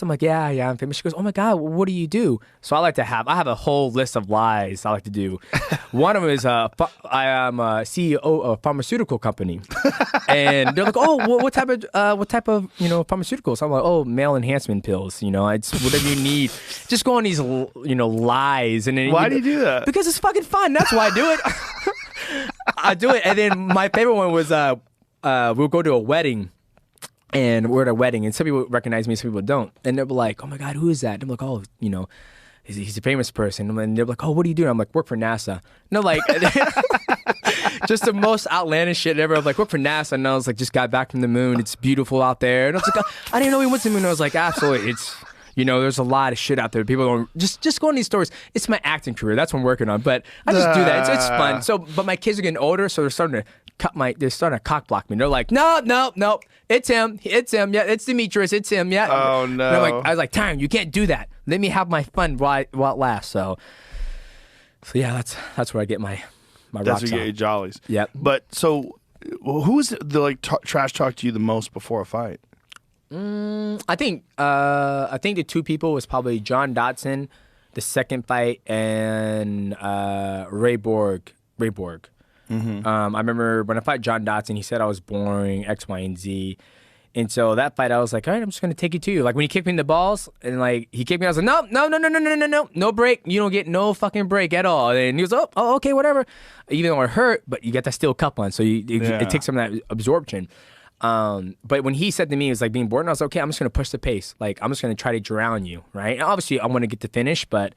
I'm like, yeah, I'm famous. She goes, oh my God, what do you do? So I have a whole list of lies I like to do. One of them is I am a CEO of a pharmaceutical company. And they're like, oh, what type of pharmaceuticals? I'm like, oh, male enhancement pills. It's whatever you need. Just go on these, lies. And then, Why do you do that? Because it's fucking fun. That's why I do it. I do it. And then my favorite one was we'll go to a wedding. And we're at a wedding, and some people recognize me, some people don't. And they'll be like, oh my God, who is that? And I'm like, oh, he's a famous person. And they're like, oh, what do you do? And I'm like, work for NASA. No, like, just the most outlandish shit ever. I'm like, work for NASA. And I was like, just got back from the moon. It's beautiful out there. And I was like, I didn't know he went to the moon. I was like, absolutely. It's, there's a lot of shit out there. People don't just go on these stories. It's my acting career. That's what I'm working on. But I just do that. It's fun. So, but my kids are getting older, so they're starting to cock block me. They're like, no, it's him. Yeah, it's Demetrius. It's him. Yeah. Oh no. And I was like, Tyron, you can't do that. Let me have my fun while it lasts. So yeah, that's where I get my That's rocks where you get on. your jollies. Yep. But so, who is the trash talk to you the most before a fight? I think the two people was probably John Dotson, the second fight, and Ray Borg. Mm-hmm. I remember when I fought John Dotson, he said I was boring, X, Y, and Z. And so that fight, I was like, all right, I'm just going to take it to you. Like when he kicked me in the balls and like he kicked me, I was like, no break. You don't get no fucking break at all. And he was, oh okay, whatever. Even though it hurt, but you get that steel cup on. So it takes some of that absorption. But when he said to me, it was like being bored, and I was like, okay, I'm just going to push the pace. Like I'm just going to try to drown you, right? And obviously I want to get the finish, but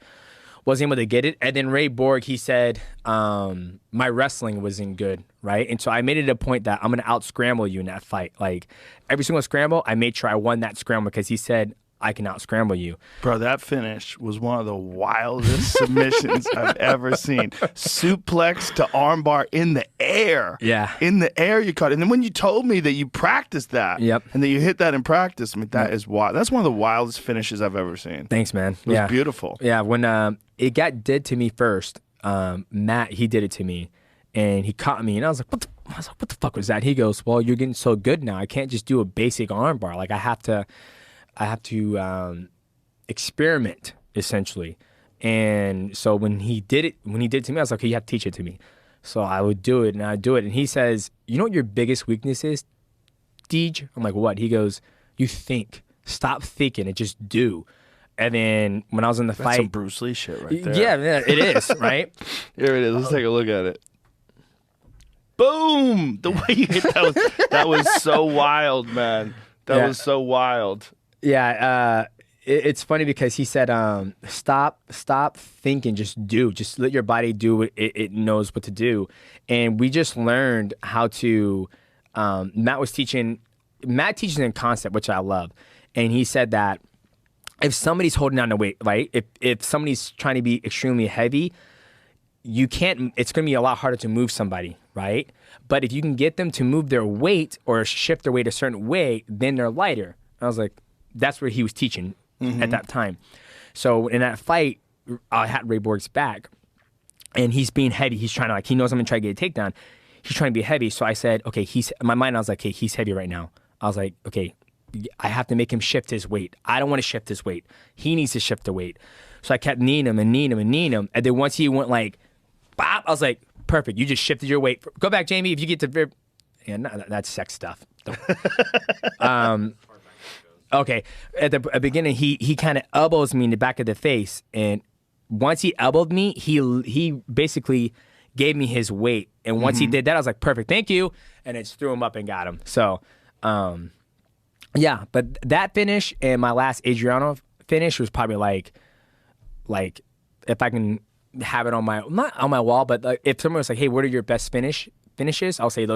wasn't able to get it. And then Ray Borg, he said, my wrestling wasn't good, right? And so I made it a point that I'm going to out-scramble you in that fight. Like, every single scramble, I made sure I won that scramble because he said, I can out-scramble you. Bro, that finish was one of the wildest submissions I've ever seen. Suplex to armbar in the air. Yeah. In the air you caught it. And then when you told me that you practiced that. Yep. And that you hit that in practice, I mean, that is wild. That's one of the wildest finishes I've ever seen. Thanks, man. It was beautiful. Yeah, when it got did to me first, Matt, he did it to me. And he caught me, and I was like, what the fuck was that? He goes, well, you're getting so good now. I can't just do a basic armbar. Like, I have to experiment, essentially. And so when he did it to me, I was like, okay, you have to teach it to me. So I would do it, and I'd do it. And he says, you know what your biggest weakness is, Deej? I'm like, what? He goes, you think. Stop thinking and just do. And then when I was in the fight. That's some Bruce Lee shit right there. Yeah, it is, right? Here it is. Let's take a look at it. Boom! The way you hit that was so wild, man. That was so wild. Yeah, it's funny because he said, stop thinking, just do. Just let your body do what it knows what to do. And we just learned how to, Matt teaches in concept, which I love. And he said that if somebody's holding down the weight, right? If somebody's trying to be extremely heavy, it's going to be a lot harder to move somebody, right? But if you can get them to move their weight or shift their weight a certain way, then they're lighter. I was like, that's where he was teaching at that time. So in that fight, I had Ray Borg's back, and he's being heavy. He's trying to, he knows I'm going to try to get a takedown. He's trying to be heavy. So I said, okay, in my mind, I was like, okay, he's heavy right now. I was like, okay, I have to make him shift his weight. I don't want to shift his weight. He needs to shift the weight. So I kept kneeing him. And then once he went like, bop, I was like, perfect. You just shifted your weight. Go back, Jamie. If you get to, yeah, that's sex stuff. Okay. At the beginning, he kind of elbows me in the back of the face. And once he elbowed me, he basically gave me his weight. And once he did that, I was like, perfect, thank you. And I just threw him up and got him. So, yeah, but that finish and my last Adriano finish was probably like if I can have it on not on my wall, but like if someone was like, hey, what are your best finishes? I'll say those.